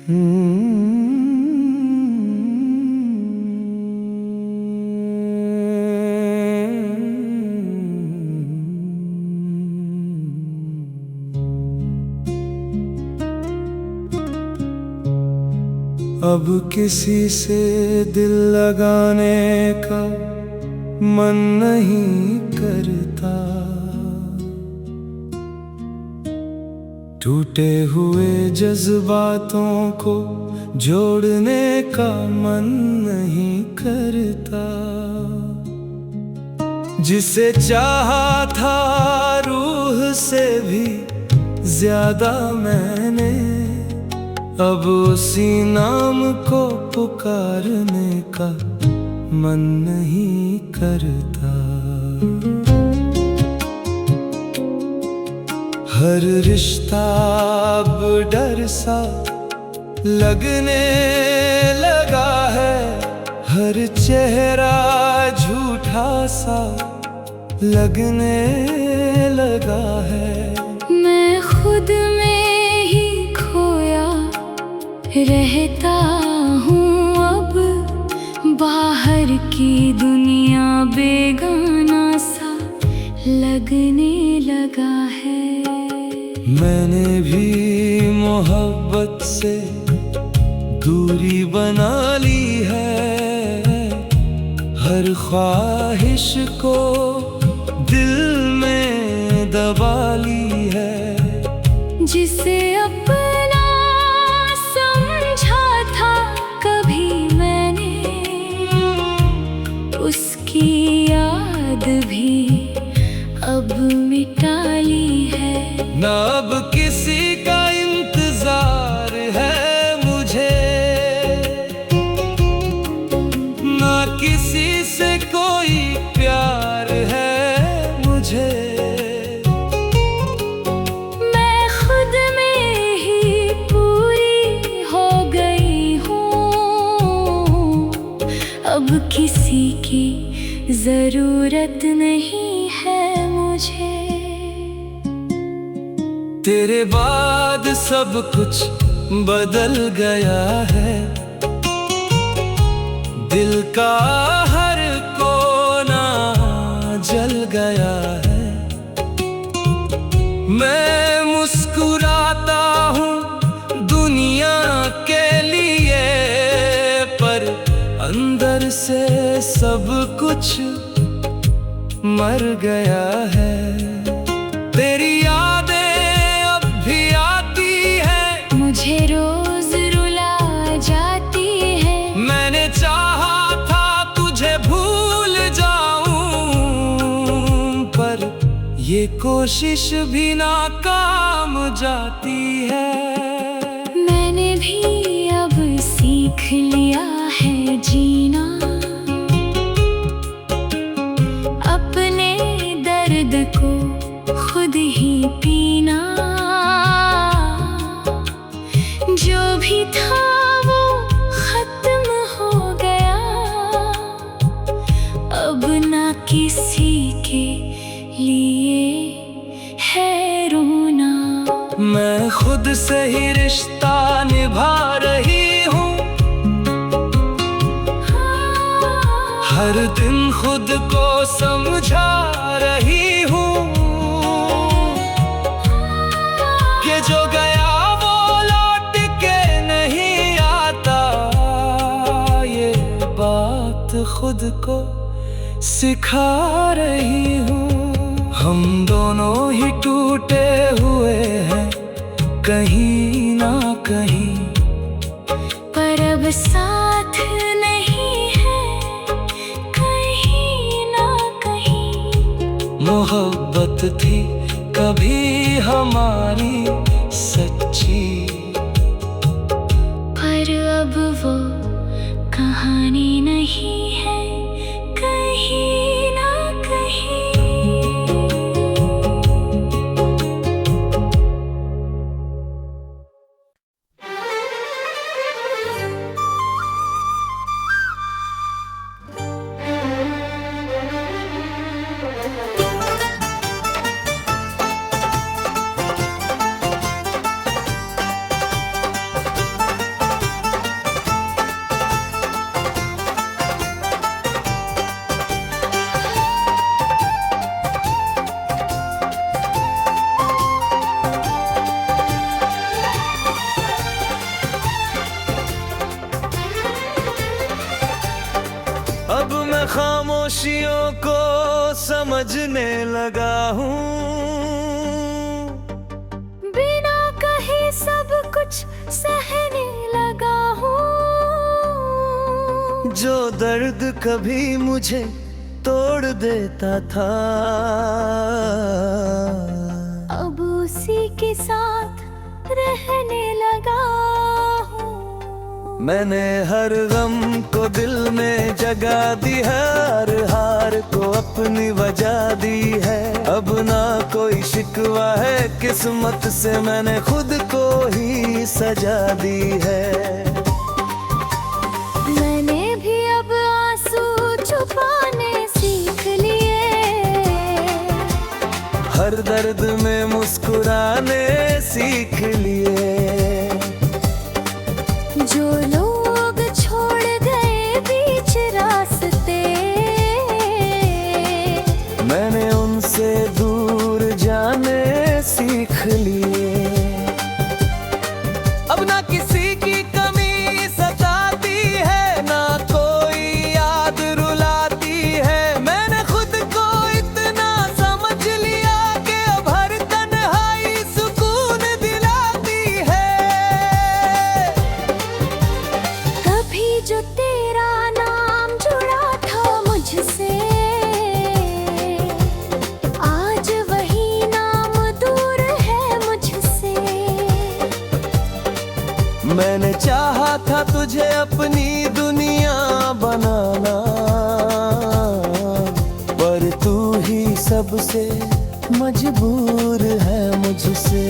अब किसी से दिल लगाने का मन नहीं करता, टूटे हुए जज्बातों को जोड़ने का मन नहीं करता। जिसे चाहा था रूह से भी ज्यादा मैंने, अब उसी नाम को पुकारने का मन नहीं करता। हर रिश्ता अब डर सा लगने लगा है, हर चेहरा झूठा सा लगने लगा है। मैं खुद में ही खोया रहता हूँ, अब बाहर की दुनिया बेगाना सा लगने लगा है। मैंने भी मोहब्बत से दूरी बना ली है, हर ख्वाहिश को दिल में दबा ली है। जिसे अपना समझा था कभी मैंने, उसकी याद भी अब मिटा ली है। ना अब किसी का इंतजार है मुझे, ना किसी से कोई प्यार है मुझे। मैं खुद में ही पूरी हो गई हूँ, अब किसी की जरूरत नहीं है मुझे। तेरे बाद सब कुछ बदल गया है, दिल का हर कोना जल गया है। मैं मुस्कुराता हूँ दुनिया के लिए, पर अंदर से सब कुछ मर गया है। तेरी यादें अब भी आती है, मुझे रोज रुला जाती है। मैंने चाहा था तुझे भूल जाऊं, पर ये कोशिश भी नाकाम जाती है। मैंने भी अब सीख लिया है जीना, अपने दर्द को खुद ही पीना। जो भी था वो खत्म हो गया, अब ना किसी के लिए है रोना। मैं खुद से ही रिश्ता निभा रही हूँ, हर दिन खुद को समझा रही हूँ कि जो गया वो लौट के नहीं आता। ये बात खुद को सिखा रही हूँ। हम दोनों ही टूटे हुए हैं कहीं ना कहीं, पर अब साथ नहीं है कहीं ना कहीं। मोहब्बत थी कभी हमारी सच्ची, पर अब वो कहानी नहीं है कहीं ना कहीं। लगा हूँ। बिना कहे सब कुछ सहने लगा हूँ। जो दर्द कभी मुझे तोड़ देता था, अब उसी के साथ रहने लगा हूँ। मैंने हर गम को दिल में जगा दी है, हर हार को अपनी वजह दी है। अब ना कोई शिकवा है किस्मत से, मैंने खुद को ही सजा दी है। मैंने भी अब आंसू छुपाने सीख लिए, हर दर्द में मुस्कुराने सीख लिए। जो लोग छोड़ गए बीच रास्ते, मैंने उनसे दूर जाने सीख लिए। अब ना किसी की कमी सताती है, ना कोई याद रुलाती है। मैंने खुद को इतना समझ लिया कि अब हर तन्हाई सुकून दिलाती है। कभी जो तेरा नाम जुड़ा था मुझसे, आज वही नाम दूर है मुझसे। मैंने चाहा था तुझे अपनी दुनिया बनाना, पर तू ही सबसे मजबूर है मुझसे।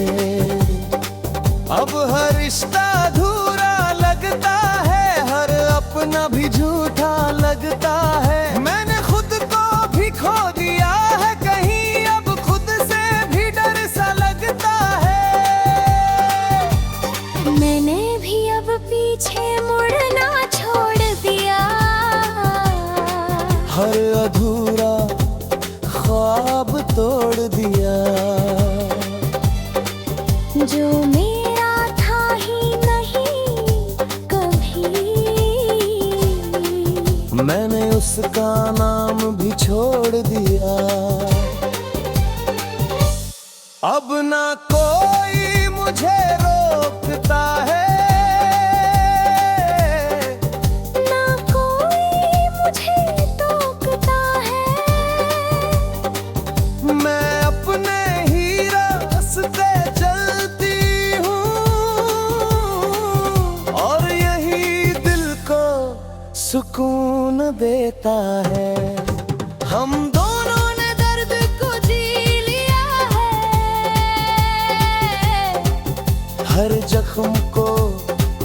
अब हर रिश्ता अधूरा लगता है, हर अपना भी झूठा लगता है। मैंने खुद को भी खो दिया है कहीं, अब खुद से भी डर सा लगता है। मैंने भी अब पीछे मुड़ना छोड़ दिया, हर अधूरा ख्वाब तोड़ दिया। जो मेरा था ही नहीं कभी, मैंने उसका नाम भी छोड़ दिया। अब ना कोई मुझे रोकता है, ना कोई मुझे टोकता है। मैं अपने ही रास्ते चलती हूँ, और यही दिल को सुकून देता है। हम दोनों ने दर्द को जी लिया है, हर जख्म को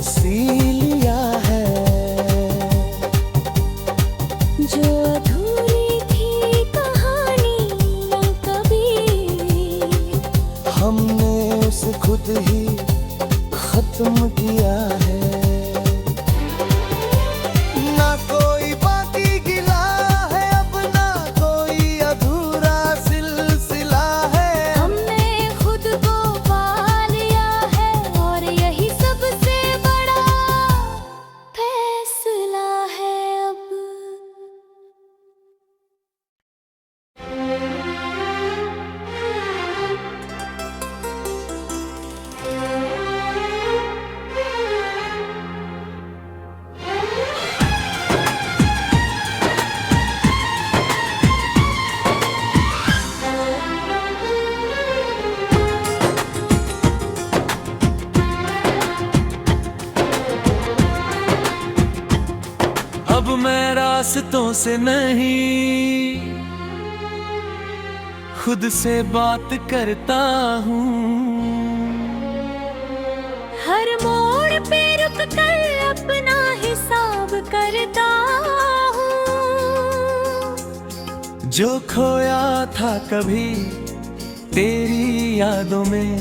सी लिया है। जो अधूरी थी कहानी कभी, हमने उसे खुद ही खत्म किया है। ना कोई बाकी गिला है, अब ना कोई अधूरा सिलसिला है। हमने खुद को पा लिया है, और यही सबसे बड़ा फैसला है अब। अब मैं रास्तों से नहीं, खुद से बात करता हूँ। हर मोड़ पे रुक कर अपना हिसाब करता हूँ। जो खोया था कभी तेरी यादों में,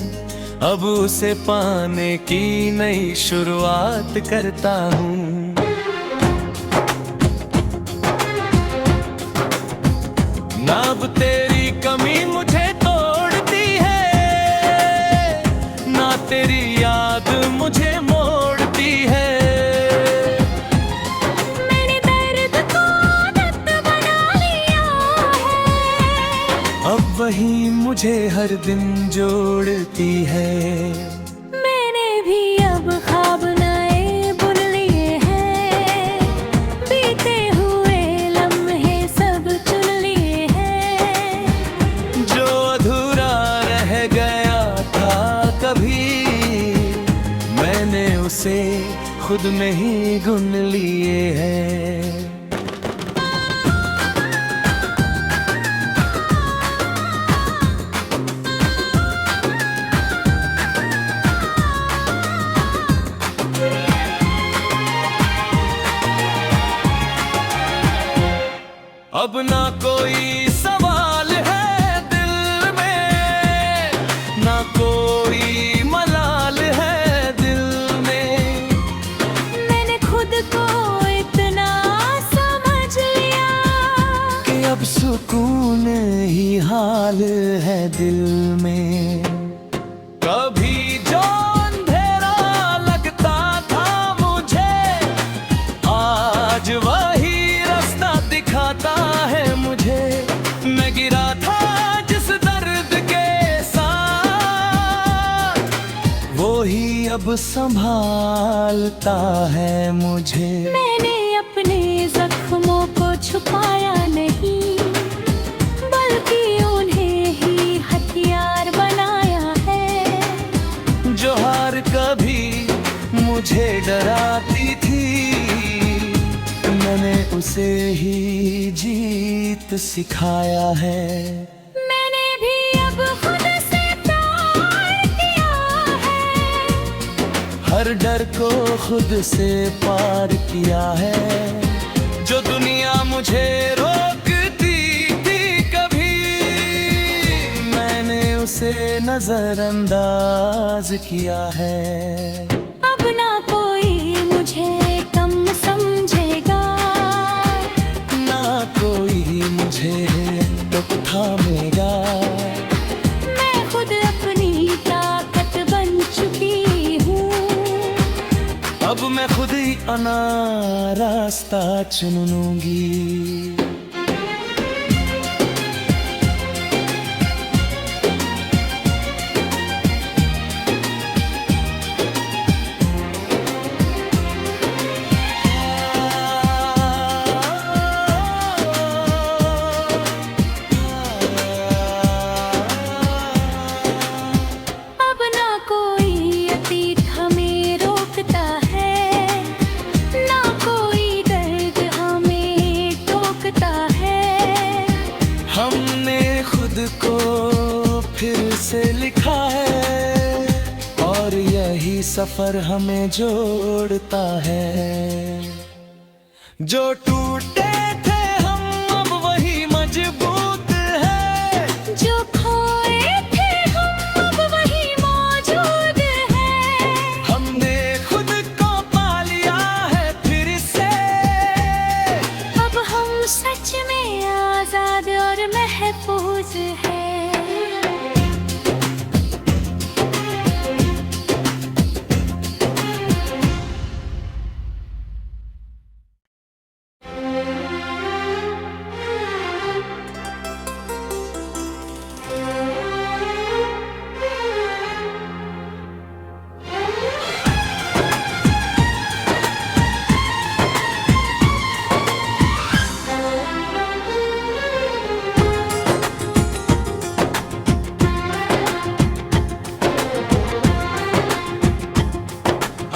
अब उसे पाने की नई शुरुआत करता हूँ। ना अब तेरी कमी मुझे तोड़ती है, ना तेरी याद मुझे मोड़ती है। मैंने दर्द को आदत बना लिया है, अब वही वही मुझे हर दिन जोड़ती है। मैंने भी अब ख्वाब नए बुन लिए हैं, बीते हुए लम्हे सब चुन लिए हैं। जो अधूरा रह गया था कभी, मैंने उसे खुद में ही गुन लिए हैं। अब ना कोई सवाल है दिल में, ना कोई मलाल है दिल में। मैंने खुद को इतना समझ लिया कि अब सुकून ही हाल है दिल में। कभी जो अंधेरा लगता था मुझे, आज वही रास्ता दिखाता है मुझे। मैं गिरा था जिस दर्द के साथ, वो ही अब संभालता है मुझे। मैंने अपने जख्मों को छुपाया नहीं, बल्कि उन्हें ही हथियार बनाया है। जो हार कभी मुझे डराती थी, मैंने उसे ही जीत सिखाया है। मैंने भी अब खुद से प्यार किया है, हर डर को खुद से पार किया है। जो दुनिया मुझे रोकती थी कभी, मैंने उसे नजरअंदाज किया है। अब ना कोई मुझे कम समझेगा, ना कोई मुझे तो थामेगा। मैं खुद अपनी ताकत बन चुकी हूँ। अब मैं खुद ही अपना रास्ता चुन लूंगी। अब ना कोई अतीत हमें रोकता है, ना कोई दर्द हमें टोकता है। हमने खुद को फिर से लिखा है, और यही सफर हमें जोड़ता है। जो टूटे थे हम अब वही मजबूत है, जो खोए थे हम अब वही मौजूद है। हमने खुद को पा लिया है फिर से। अब हम सच में आजाद और महफूज है।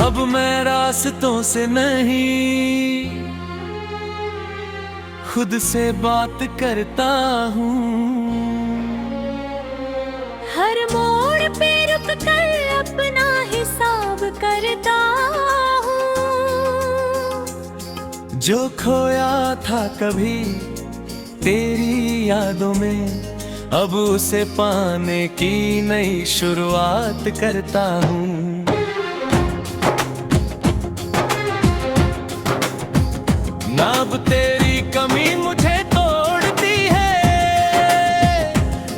अब मैं रास्तों से नहीं, खुद से बात करता हूँ। हर मोड़ पे रुक कर अपना हिसाब करता हूँ। जो खोया था कभी तेरी यादों में, अब उसे पाने की नई शुरुआत करता हूँ। ना अब तेरी कमी मुझे तोड़ती है,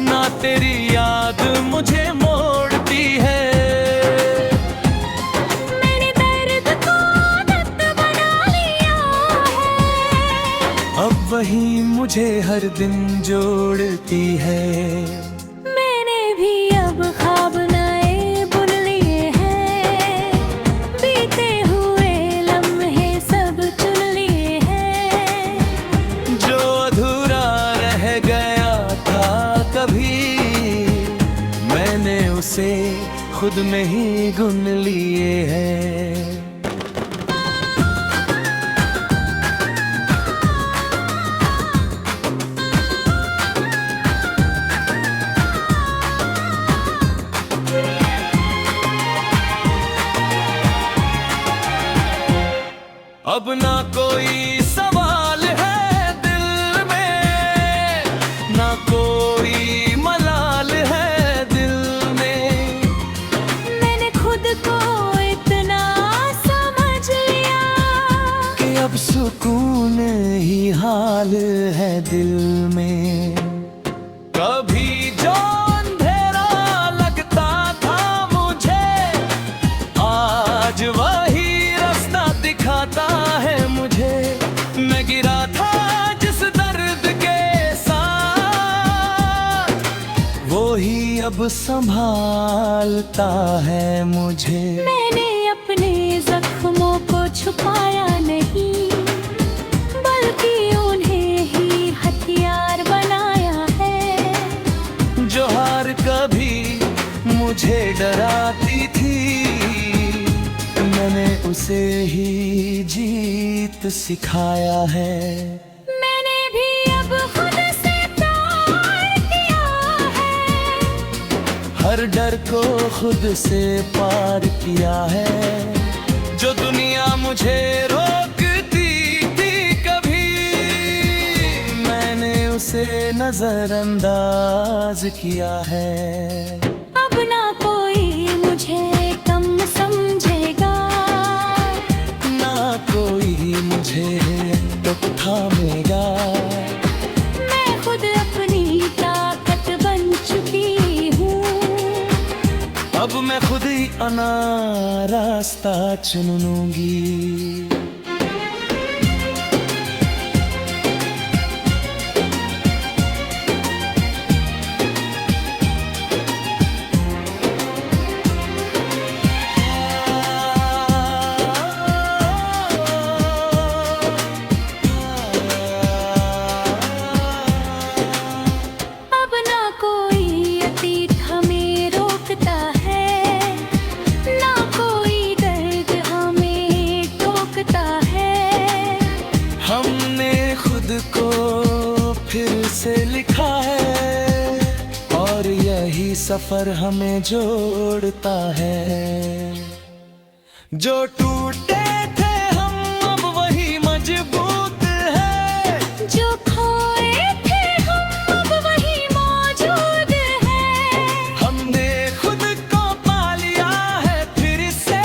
ना तेरी याद मुझे मोड़ती है। मैंने दर्द को आदत बना लिया है, अब वही मुझे हर दिन जोड़ती है। उसे खुद में ही गुन लिए हैं। अब ना कोई सवाल है दिल में, ना कोई मलाल है दिल में। मैंने खुद को इतना समझ लिया कि अब सुकून ही हाल है दिल में। कभी जो अंधेरा लगता था मुझे, आज वही रास्ता दिखाता है मुझे। मैं गिरा था जिस दर्द के साथ, वो ही अब संभालता है मुझे। मैंने अपने जख्मों को छुपाया नहीं, बल्कि उन्हें ही हथियार बनाया है। जो हार कभी मुझे डराती थी, मैंने उसे ही जीत सिखाया है। मैंने भी अब खुद से प्यार किया है, हर डर को खुद से पार किया है। जो दुनिया मुझे रोकती थी कभी, मैंने उसे नजरअंदाज किया है। अब ना कोई मुझे कम समझेगा, ना कोई मुझे तो थामेगा। मैं खुद अपनी ताकत बन चुकी हूँ। अब मैं खुद ही अपना रास्ता चुन लूंगी। अब ना कोई अतीत हमें रोकता है, ना कोई दर्द हमें टोकता है। हमने खुद को फिर से लिखा है, और यही सफर हमें जोड़ता है। जो टूटे थे हम अब वही मजबूत है, जो खोए थे हम अब वही मौजूद है। हमने खुद को पा लिया है फिर से।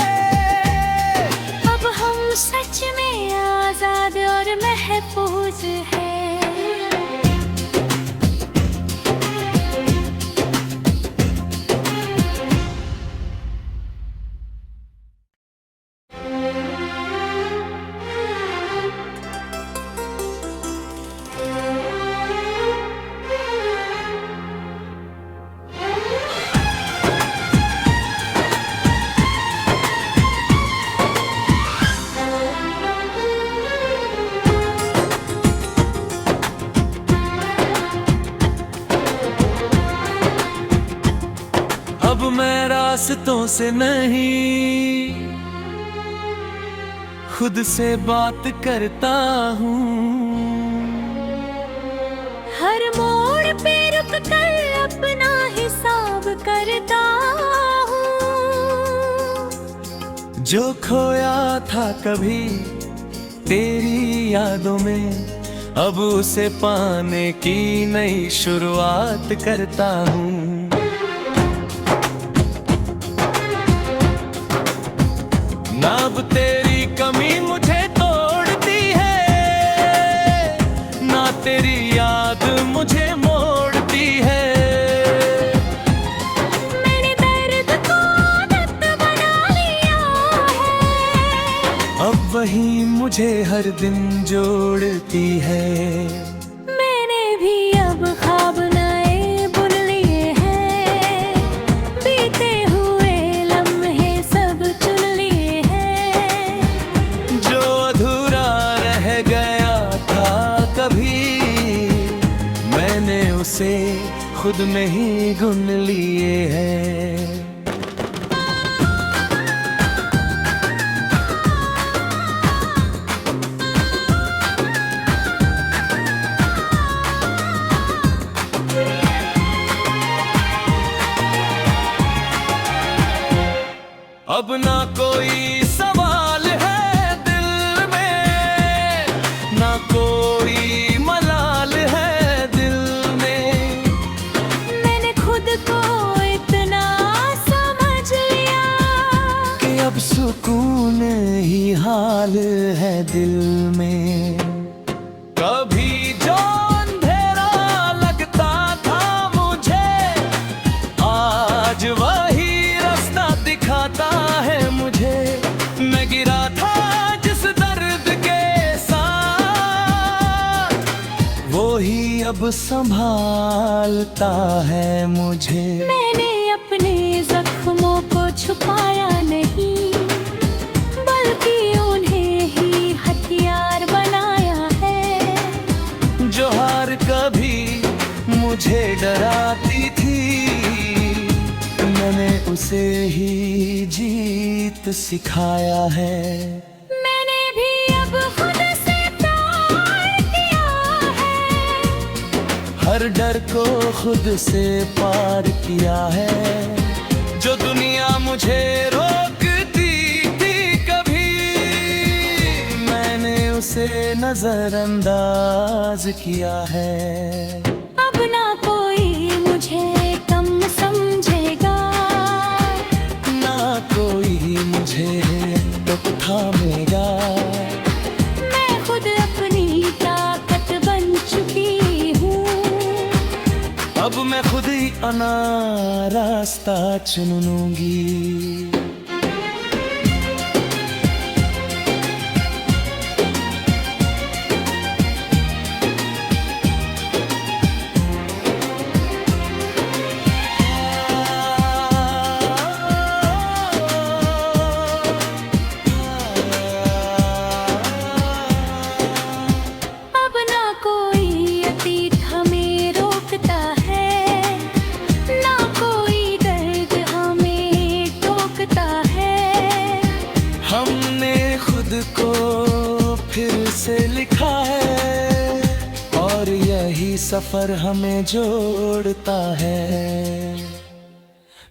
अब हम सच में आजाद और महफूज है। अब मैं रास्तों से नहीं, खुद से बात करता हूँ। हर मोड़ पे रुक कर अपना हिसाब करता हूँ। जो खोया था कभी तेरी यादों में, अब उसे पाने की नई शुरुआत करता हूँ। ना अब तेरी कमी मुझे तोड़ती है, ना तेरी याद मुझे मोड़ती है। मैंने दर्द को आदत बना लिया है, अब वही मुझे हर दिन जोड़ती है। मैंने भी अब ख्वाब नए बुन लिए हैं, बीते हुए लम्हे सब चुन लिए हैं। जो अधूरा रह गया था कभी, मैंने उसे खुद खुद में ही गुन लिए हैं। अब ना कोई सवाल है दिल में, ना कोई मलाल है दिल में। मैंने खुद को इतना समझ लिया कि अब सुकून ही हाल है दिल में। कभी जो अंधेरा लगता था मुझे, आज वही रास्ता दिखाता है मुझे। मैं गिरा था जिस दर्द के साथ, वो ही अब संभालता है मुझे। मैंने अपने जख्मों को छुपाया नहीं, बल्कि उन्हें ही हथियार बनाया है। जो हार कभी मुझे डराती थी, मैंने उसे ही जीत सिखाया है। मैंने भी अब खुद से प्यार किया है, हर डर को खुद से पार किया है। जो दुनिया मुझे रोकती थी कभी, मैंने उसे नजरअंदाज किया है। अब ना कोई मुझे कम समझेगा, ना कोई मुझे टोक थामेगा। मैं खुद अपनी ताकत बन चुकी हूँ। अब मैं खुद ही अपना रास्ता चुन लूंगी। अब ना कोई अतीत हमें रोकता है, ना कोई दर्द हमें टोकता है। हमने खुद को फिर से लिखा है, और यही सफर हमें जोड़ता है।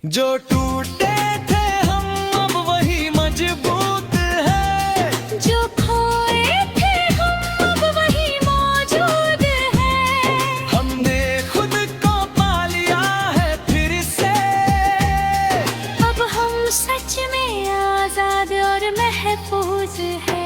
जो टूटे थे हम अब वही मजबूत है, जो खोए थे हम अब वही मौजूद है। हमने खुद को पा लिया है फिर से। अब हम सच में आजाद और महफूज है।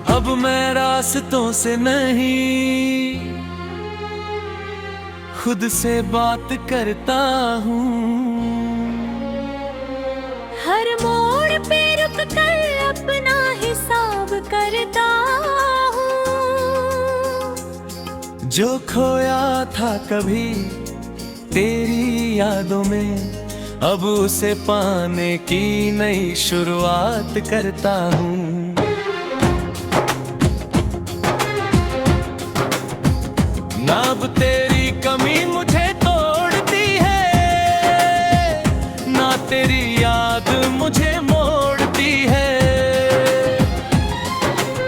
अब मैं रास्तों से नहीं, खुद से बात करता हूँ। हर मोड़ पे रुक कर अपना हिसाब करता हूँ। जो खोया था कभी तेरी यादों में, अब उसे पाने की नई शुरुआत करता हूँ। ना अब तेरी कमी मुझे तोड़ती है, ना तेरी याद मुझे मोड़ती है।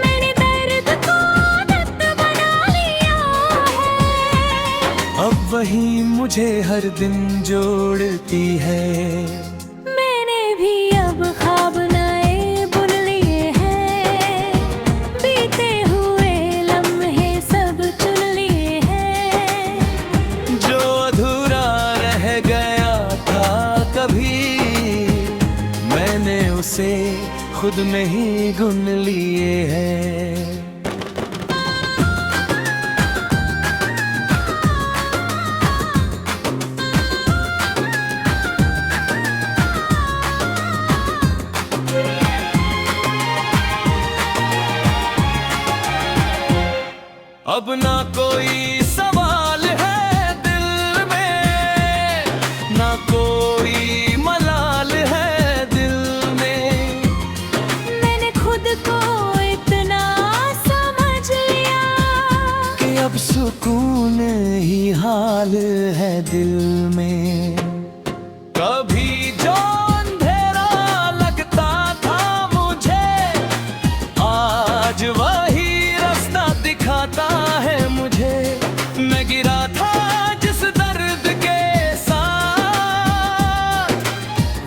मैंने दर्द को आदत बना लिया है, अब वही मुझे हर दिन जोड़ती है। मैंने भी अब ख्वाब नए बुन लिए हैं, बीते हुए लम्हे सब चुन लिए हैं। जो अधूरा रह गया था कभी, मैंने उसे खुद में ही गुन लिए हैं। कोई सवाल है दिल में, ना कोई मलाल है दिल में। मैंने खुद को इतना समझ लिया कि अब सुकून ही हाल है दिल में। कभी जो अंधेरा लगता था मुझे, आज वही रास्ता दिखाता है मुझे। मैं गिरा था जिस दर्द के साथ,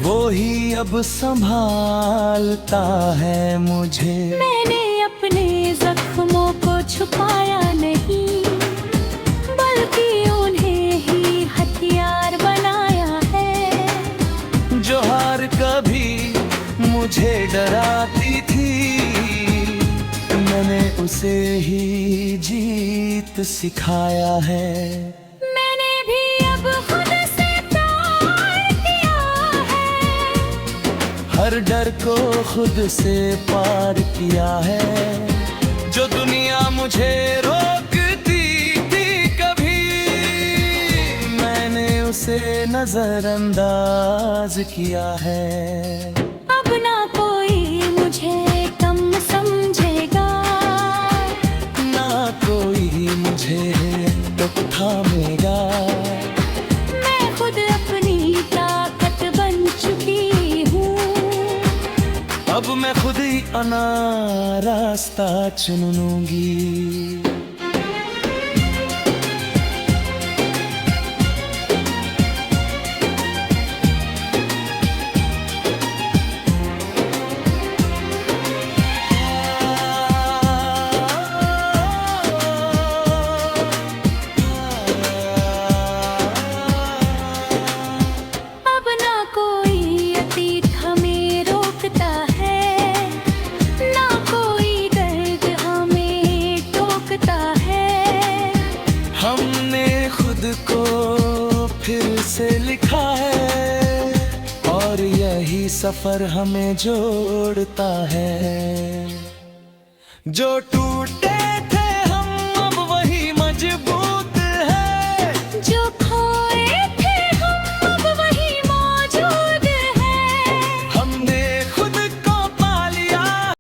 वो ही अब संभालता है मुझे। मैंने अपने जख्मों को छुपाया नहीं, बल्कि उन्हें ही हथियार बनाया है। जो हार कभी मुझे डराती थी, मैंने उसे ही जीत सिखाया है। मैंने भी अब खुद से प्यार किया है, हर डर को खुद से पार किया है। जो दुनिया मुझे रोकती थी कभी, मैंने उसे नजरअंदाज किया है। अब ना कोई मुझे कम समझेगा, ना कोई मुझे तो थामेगा। मैं खुद अपनी ताकत बन चुकी हूँ। अब मैं खुद ही अपना रास्ता चुन लूंगी। अब ना कोई अतीत हमें रोकता है, ना कोई दर्द हमें टोकता है। हमने खुद को फिर से लिखा है, और यही सफर हमें जोड़ता है। जो टूटे